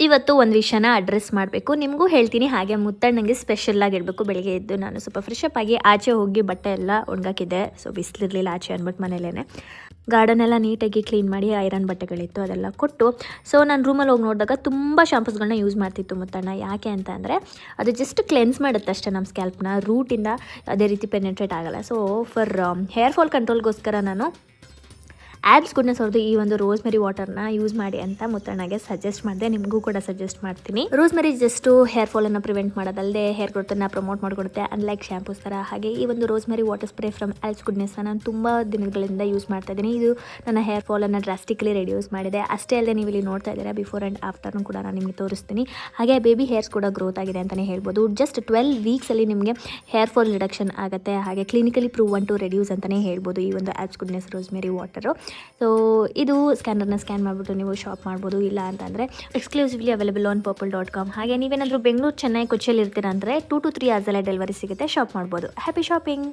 ಇವತ್ತು ಒಂದು ವಿಷಯನ ಅಡ್ರೆಸ್ ಮಾಡಬೇಕು, ನಿಮಗೂ ಹೇಳ್ತೀನಿ. ಹಾಗೆ ಮುತ್ತಣ್ಣಂಗೆ ಸ್ಪೆಷಲಾಗಿ ಇಡಬೇಕು. ಬೆಳಿಗ್ಗೆ ಎದ್ದು ನಾನು ಸ್ವಲ್ಪ ಫ್ರೆಶ್ ಅಪ್ ಆಗಿ ಆಚೆ ಹೋಗಿ ಬಟ್ಟೆ ಎಲ್ಲ ಒಣಗಾಕಿದ್ದೆ. ಸೊ ಬಿಸಿಲಿರಲಿಲ್ಲ ಆಚೆ ಅಂದ್ಬಿಟ್ಟು ಮನೇಲೇ ಗಾರ್ಡನ್ ಎಲ್ಲ ನೀಟಾಗಿ ಕ್ಲೀನ್ ಮಾಡಿ ಐರನ್ ಬಟ್ಟೆಗಳಿತ್ತು ಅದೆಲ್ಲ ಕೊಟ್ಟು, ಸೊ ನಾನು ರೂಮಲ್ಲಿ ಹೋಗಿ ನೋಡಿದಾಗ ತುಂಬ ಶಾಂಪೂಸ್ಗಳನ್ನ ಯೂಸ್ ಮಾಡ್ತಿತ್ತು ಮುತ್ತಣ್ಣ. ಯಾಕೆ ಅಂತ ಅಂದರೆ ಅದು ಜಸ್ಟ್ ಕ್ಲೆನ್ಸ್ ಮಾಡುತ್ತೆ ಅಷ್ಟೇ ನಮ್ಮ ಸ್ಕ್ಯಾಲ್ಪ್ನ, ರೂಟಿಂದ ಅದೇ ರೀತಿ ಪೆನೆಟ್ರೇಟ್ ಆಗೋಲ್ಲ. ಸೊ ಫಾರ್ ಹೇರ್ ಫಾಲ್ ಕಂಟ್ರೋಲ್ಗೋಸ್ಕರ ನಾನು ಆ್ಯಬ್ಸ್ ಗುಡ್ನೆಸ್ ಅವ್ರದ್ದು ಈ ಒಂದು ರೋಸ್ಮೆರಿ ವಾಟರ್ನ ಯೂಸ್ ಮಾಡಿ ಅಂತ ಮುತ್ತಣ್ಣಗೆ ಸಜೆಸ್ಟ್ ಮಾಡಿದೆ. ನಿಮಗೂ ಕೂಡ ಸಜೆಸ್ಟ್ ಮಾಡ್ತೀನಿ. ರೋಸ್ಮೆರಿ ಜಸ್ಟು ಹೇರ್ ಫಾಲನ್ನು ಪ್ರಿವೆಂಟ್ ಮಾಡೋದಲ್ಲದೆ ಹೇರ್ ಗ್ರೋತನ್ನು ಪ್ರಮೋಟ್ ಮಾಡಿಕೊಡುತ್ತೆ, ಅನ್ಲೈಕ್ ಶಾಂಪೂಸ್ ಥರ. ಹಾಗೆ ಈ ಒಂದು rosemary water spray from Abs ಗುಡ್ನೆಸ್ನ ನಾನು ತುಂಬ ದಿನಗಳಿಂದ ಯೂಸ್ ಮಾಡ್ತಾ ಇದ್ದೀನಿ. ಇದು ನನ್ನ ಹೇರ್ ಫಾಲನ್ನು ಡ್ರಾಸ್ಟಿಕಲಿ ರೆಡ್ಯೂಸ್ ಮಾಡಿದೆ. ಅಷ್ಟೇ ಅಲ್ಲದೆ ನೀವು ಇಲ್ಲಿ ನೋಡ್ತಾ ಇದ್ದೀರಾ ಬಿಫೋರ್ ಆ್ಯಂಡ್ ಆಫ್ಟರ್ನು ಕೂಡ ನಾನು ನಿಮಗೆ ತೋರಿಸ್ತೀನಿ. ಹಾಗೆ ಬೇಬಿ ಹೇರ್ಸ್ ಕೂಡ ಗ್ರೋತ್ ಆಗಿದೆ ಅಂತಲೇ ಹೇಳ್ಬೋದು. ಜಸ್ಟ್ 12 ವೀಕ್ಸಲ್ಲಿ ನಿಮಗೆ ಹೇರ್ ಫಾಲ್ ರಿಡಕ್ಷನ್ ಆಗುತ್ತೆ. ಹಾಗೆ ಕ್ಲಿನಿಕಲಿ ಪ್ರೂವನ್ ಟು ರೆಡ್ಯೂಸ್ ಅಂತಲೇ ಹೇಳ್ಬೋದು ಈ ಒಂದು abs goodness rosemary water. So ಇದು ಸ್ಕ್ಯಾನರ್ನ ಸ್ಕ್ಯಾನ್ ಮಾಡಿಬಿಟ್ಟು ನೀವು ಶಾಪ್ ಮಾಡ್ಬೋದು. ಇಲ್ಲ ಅಂತಂದರೆ ಎಕ್ಸ್ಕ್ಲೂಸಿವ್ಲಿ ಅವೈಲೇಬಲ್ ಆನ್ purple.com. ಹಾಗೆ ನೀವೇನಾದರೂ ಬೆಂಗಳೂರು, ಚೆನ್ನೈ, ಕೊಚ್ಚಿಯಲ್ಲಿ ಇರ್ತೀರಾ ಅಂದರೆ 2 to 3 hours ಡೆಲಿವರಿ ಸಿಗುತ್ತೆ, ಶಾಪ್ ಮಾಡ್ಬೋದು. Happy shopping.